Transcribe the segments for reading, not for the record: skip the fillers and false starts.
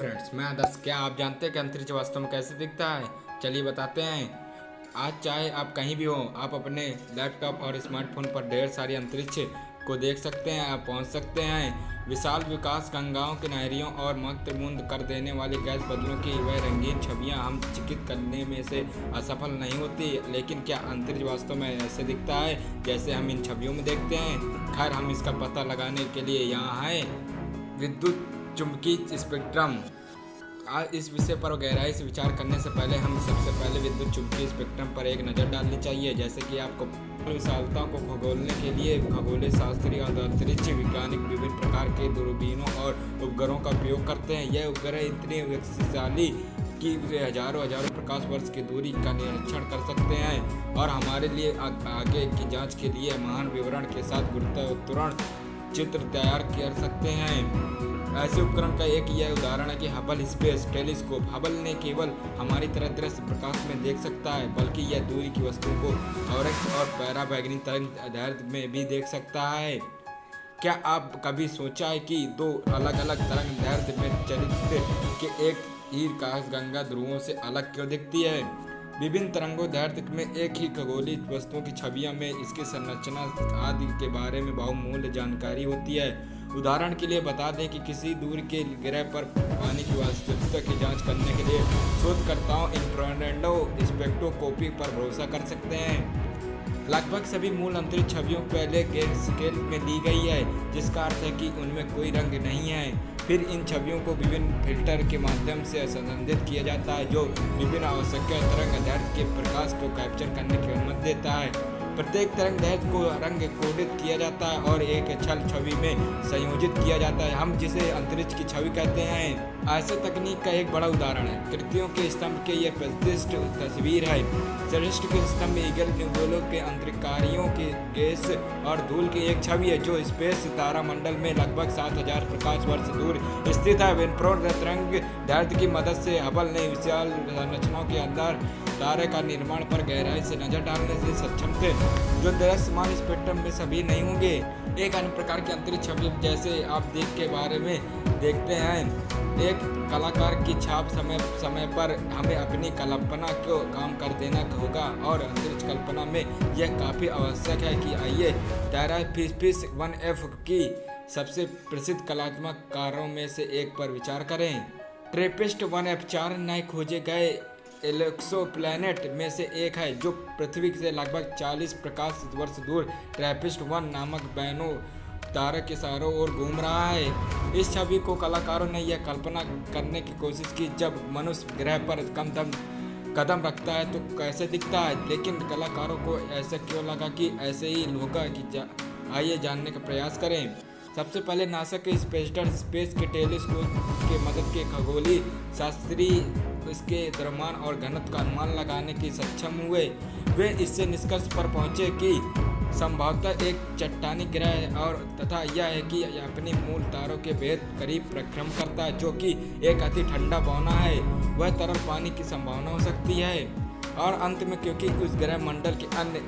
Friends, मैं आदर्श। क्या आप जानते हैं कि अंतरिक्ष वास्तव में कैसे दिखता है? चलिए बताते हैं। आज चाहे आप कहीं भी हो, आप अपने लैपटॉप और स्मार्टफोन पर ढेर सारी अंतरिक्ष को देख सकते हैं। आप पहुंच सकते हैं विशाल विकास गंगाओं की नहरियों और मंत्रमुग्ध कर देने वाली गैस बदलों की वह रंगीन छवियां हम चिकित करने में से असफल नहीं होती। लेकिन क्या अंतरिक्ष वास्तव में ऐसे दिखता है जैसे हम इन छवियों में देखते हैं? खैर, हम इसका पता लगाने के लिए यहाँ हैं। विद्युत चुंबकीय स्पेक्ट्रम। आज इस विषय पर गहराई से विचार करने से पहले हम सबसे पहले विद्युत चुंबकीय स्पेक्ट्रम पर एक नज़र डालनी चाहिए। जैसे कि आपको विशालताओं को खगोलने के लिए खगोलीय शास्त्री और अंतरिक्ष वैज्ञानिक विभिन्न प्रकार के दूरबीनों और उपग्रहों का उपयोग करते हैं। यह उपग्रह इतने शक्तिशाली कि वे हजारों प्रकाश वर्ष की दूरी का निरीक्षण कर सकते हैं और हमारे लिए आगे की जांच के लिए महान विवरण के साथ गुरुत्वाकर्षण चित्र तैयार कर सकते हैं। ऐसे उपकरण का एक यह उदाहरण है कि हबल स्पेस टेलीस्कोप। हबल ने केवल हमारी तरह दृश्य प्रकाश में देख सकता है, बल्कि यह दूरी की वस्तुओं को ऑरेक्स और पैराबैंगनी तरंग दैर्ध्य में भी देख सकता है। क्या आप कभी सोचा है कि दो अलग अलग तरंग दैर्ध्य में चलित के एक ही आकाशगंगा ध्रुवों से अलग क्यों दिखती है? विभिन्न तरंगों दैर्ध्य में एक ही खगोलीय वस्तुओं की छवियों में इसकी संरचना आदि के बारे में बहुमूल्य जानकारी होती है। उदाहरण के लिए बता दें कि किसी दूर के ग्रह पर पानी की वास्तविकता की जांच करने के लिए शोधकर्ताओं इंफ्रारेड स्पेक्ट्रोस्कोपी पर भरोसा कर सकते हैं। लगभग सभी मूल अंतरिक्ष छवियों पहले के स्केल में ली गई है, जिसका अर्थ है कि उनमें कोई रंग नहीं है। फिर इन छवियों को विभिन्न फिल्टर के माध्यम से संसाधित किया जाता है, जो विभिन्न आवश्यक तरंग दैर्ध्य के प्रकाश को कैप्चर करने की अनुमति देता है। प्रत्येक तरंग दैर्ध्य को रंग कोडित किया जाता है और एक छल छवि में संयोजित किया जाता है, हम जिसे अंतरिक्ष की छवि कहते हैं। ऐसे तकनीक का एक बड़ा उदाहरण है कृतियों के स्तंभ के यह प्रतिष्ठित तस्वीर है। सृष्टि के स्तंभ में ईगल न्यूबोलो के अंतरिक्षकारियों के गैस और धूल की एक छवि है, जो स्पेस तारामंडल में लगभग 7000 प्रकाश वर्ष दूर स्थित है। इंफ्रारेड तरंग दैर्ध्य की मदद से हबल ने विशाल संरचनाओं के अंदर तारे का निर्माण पर गहराई से नजर डालने से सक्षम थे, जो दृश्यमान स्पेक्ट्रम में सभी नहीं होंगे। एक अन्य प्रकार की अंतरिक्ष छवि जैसे आप देख के बारे में देखते हैं, एक कलाकार की छाप समय पर हमें अपनी कल्पना को काम कर देना होगा और अंतरिक्ष कल्पना में यह काफ़ी आवश्यक है कि आइए टेराफिस 1F की सबसे प्रसिद्ध कलात्मक कार्यों में से एक पर विचार करें। ट्रेपिस्ट 1F 4 नए खोजे गए एक्सोप्लैनेट में से एक है, जो पृथ्वी से लगभग 40 प्रकाश वर्ष दूर ट्रैपिस्ट 1 नामक बैनो तारे के चारों ओर घूम रहा है। इस छवि को कलाकारों ने यह कल्पना करने की कोशिश की जब मनुष्य ग्रह पर कदम रखता है तो कैसे दिखता है, लेकिन कलाकारों को ऐसा क्यों लगा कि ऐसे ही होगा कि आइए जानने का प्रयास करें। सबसे पहले नासा के स्पेस के टेलीस्कोप के मदद के खगोलीय शास्त्री इसके द्रव्यमान और घनत्व का अनुमान लगाने की सक्षम हुए। वे इससे निष्कर्ष पर पहुंचे कि संभवतः एक चट्टानी ग्रह है और तथा यह है कि यह अपनी मूल तारों के बेहद करीब परिक्रम करता है, जो कि एक अति ठंडा बौना है। वह तरल पानी की संभावना हो सकती है। और अंत में, क्योंकि उस ग्रह मंडल के अन्य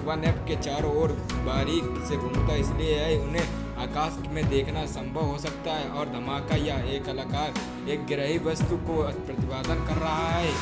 1F के चारों ओर बारीक से घूमता इसलिए है उन्हें आकाश में देखना संभव हो सकता है। और धमाका या एक कलाकार एक ग्रही वस्तु को प्रतिपादन कर रहा है।